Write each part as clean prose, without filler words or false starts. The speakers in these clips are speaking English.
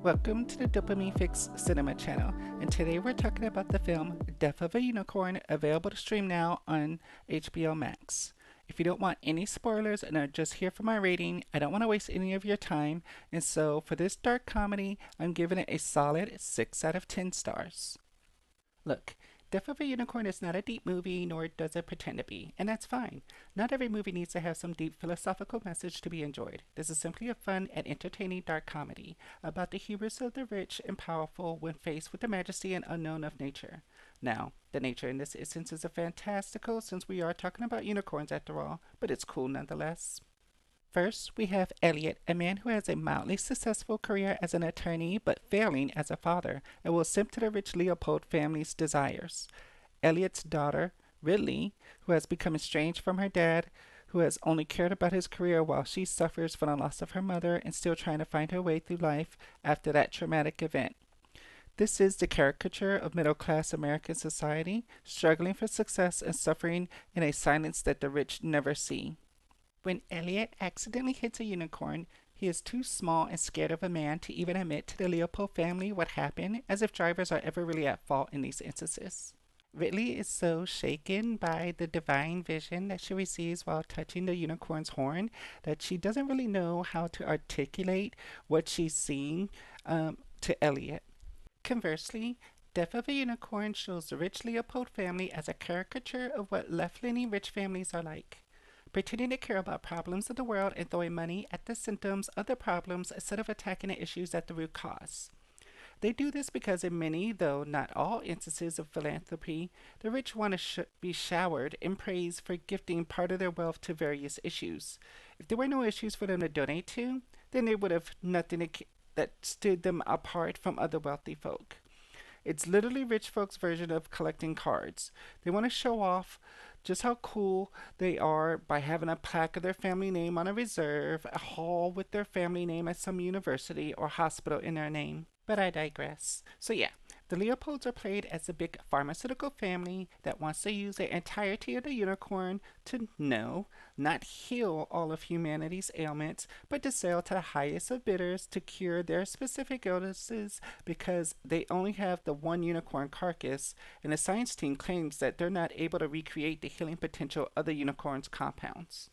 Welcome to the Dopamine Fix Cinema channel, and today we're talking about the film Death of a Unicorn, available to stream now on HBO Max. If you don't want any spoilers and are just here for my rating, I don't want to waste any of your time, and so for this dark comedy, I'm giving it a solid 6 out of 10 stars. Look, Death of a Unicorn is not a deep movie, nor does it pretend to be, and that's fine. Not every movie needs to have some deep philosophical message to be enjoyed. This is simply a fun and entertaining dark comedy about the hubris of the rich and powerful when faced with the majesty and unknown of nature. Now, the nature in this instance is a fantastical since we are talking about unicorns after all, but it's cool nonetheless. First, we have Elliot, a man who has a mildly successful career as an attorney but failing as a father, and will simp to the rich Leopold family's desires. Elliot's daughter, Ridley, who has become estranged from her dad, who has only cared about his career while she suffers from the loss of her mother and still trying to find her way through life after that traumatic event. This is the caricature of middle class American society, struggling for success and suffering in a silence that the rich never see. When Elliot accidentally hits a unicorn, he is too small and scared of a man to even admit to the Leopold family what happened, as if drivers are ever really at fault in these instances. Ridley is so shaken by the divine vision that she receives while touching the unicorn's horn that she doesn't really know how to articulate what she's seeing to Elliot. Conversely, Death of a Unicorn shows the rich Leopold family as a caricature of what left-leaning rich families are like, pretending to care about problems of the world and throwing money at the symptoms of the problems instead of attacking the issues at the root cause. They do this because in many, though not all instances of philanthropy, the rich want to be showered in praise for gifting part of their wealth to various issues. If there were no issues for them to donate to, then they would have nothing that stood them apart from other wealthy folk. It's literally rich folks' version of collecting cards. They want to show off just how cool they are by having a plaque of their family name on a reserve, a hall with their family name at some university or hospital in their name. But I digress. So, yeah, the Leopolds are played as a big pharmaceutical family that wants to use the entirety of the unicorn to no, not heal all of humanity's ailments, but to sell to the highest of bidders to cure their specific illnesses because they only have the one unicorn carcass, and the science team claims that they're not able to recreate the healing potential of the unicorn's compounds.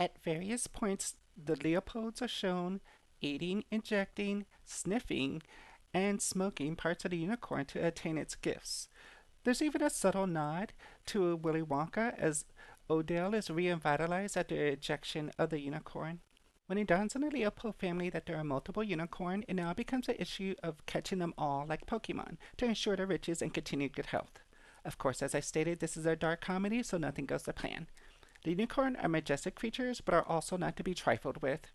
At various points, the Leopolds are shown eating, injecting, sniffing, and smoking parts of the unicorn to attain its gifts. There's even a subtle nod to Willy Wonka as Odell is revitalized after the ejection of the unicorn. When it dawns on the Leopold family that there are multiple unicorns, it now becomes an issue of catching them all like Pokemon to ensure their riches and continued good health. Of course, as I stated, this is a dark comedy, so nothing goes to plan. The unicorn are majestic creatures, but are also not to be trifled with,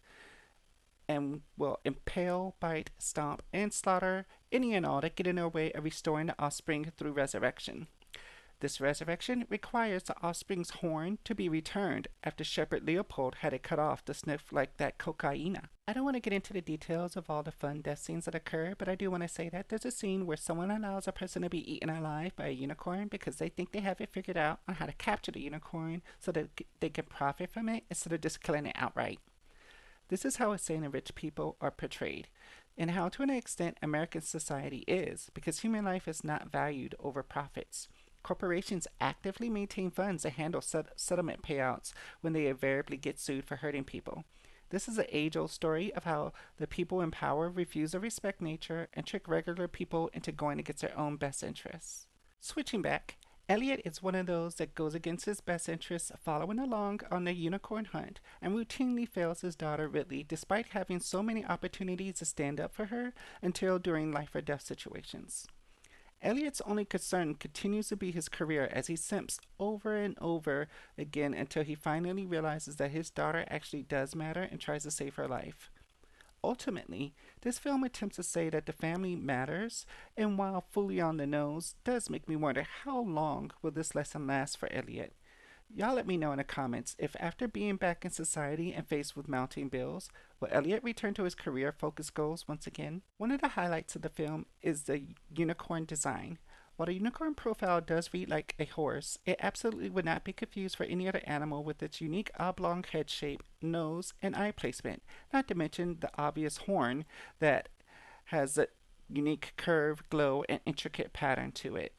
and will impale, bite, stomp, and slaughter any and all that get in their way of restoring the offspring through resurrection. This resurrection requires the offspring's horn to be returned after Shepherd Leopold had it cut off to sniff like that cocaina. I don't want to get into the details of all the fun death scenes that occur, but I do want to say that there's a scene where someone allows a person to be eaten alive by a unicorn because they think they have it figured out on how to capture the unicorn so that they can profit from it instead of just killing it outright. This is how insane and rich people are portrayed, and how, to an extent, American society is, because human life is not valued over profits. Corporations actively maintain funds to handle settlement payouts when they invariably get sued for hurting people. This is an age old story of how the people in power refuse to respect nature and trick regular people into going against their own best interests. Switching back, Elliot is one of those that goes against his best interests, following along on the unicorn hunt, and routinely fails his daughter Ridley despite having so many opportunities to stand up for her until during life or death situations. Elliot's only concern continues to be his career as he simps over and over again until he finally realizes that his daughter actually does matter and tries to save her life. Ultimately, this film attempts to say that the family matters, and while fully on the nose, does make me wonder how long will this lesson last for Elliot. Y'all let me know in the comments if after being back in society and faced with mounting bills, will Elliot return to his career focused goals once again? One of the highlights of the film is the unicorn design. While the unicorn profile does read like a horse, it absolutely would not be confused for any other animal with its unique oblong head shape, nose, and eye placement, not to mention the obvious horn that has a unique curve, glow, and intricate pattern to it.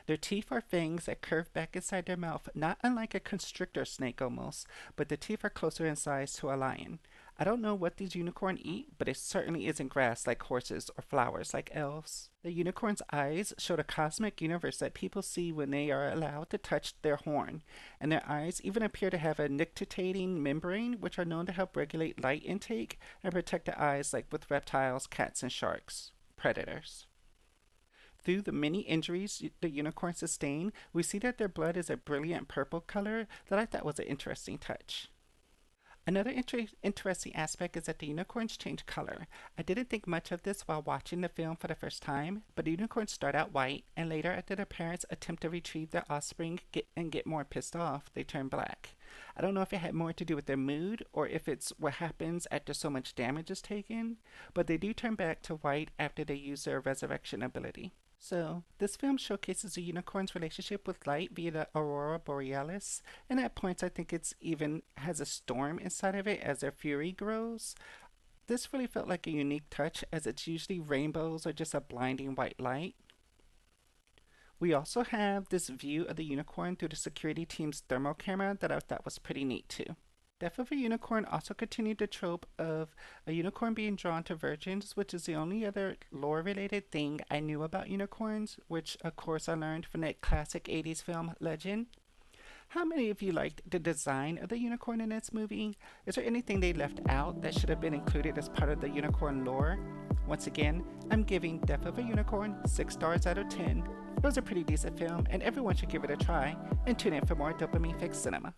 Their teeth are fangs that curve back inside their mouth, not unlike a constrictor snake almost, but the teeth are closer in size to a lion. I don't know what these unicorns eat, but it certainly isn't grass like horses or flowers like elves. The unicorn's eyes show the cosmic universe that people see when they are allowed to touch their horn, and their eyes even appear to have a nictitating membrane, which are known to help regulate light intake and protect the eyes like with reptiles, cats, and sharks, predators. Through the many injuries the unicorns sustain, we see that their blood is a brilliant purple color that I thought was an interesting touch. Another interesting aspect is that the unicorns change color. I didn't think much of this while watching the film for the first time, but the unicorns start out white, and later, after their parents attempt to retrieve their offspring get more pissed off, they turn black. I don't know if it had more to do with their mood or if it's what happens after so much damage is taken, but they do turn back to white after they use their resurrection ability. So, this film showcases a unicorn's relationship with light via the aurora borealis, and at points I think it's even has a storm inside of it as their fury grows. This really felt like a unique touch as it's usually rainbows or just a blinding white light. We also have this view of the unicorn through the security team's thermal camera that I thought was pretty neat too. Death of a Unicorn also continued the trope of a unicorn being drawn to virgins, which is the only other lore related thing I knew about unicorns, which of course I learned from that classic 80s film Legend. How many of you liked the design of the unicorn in this movie? Is there anything they left out that should have been included as part of the unicorn lore? Once again, I'm giving Death of a Unicorn 6 stars out of 10. It was a pretty decent film, and everyone should give it a try, and tune in for more Dopamine Fix Cinema.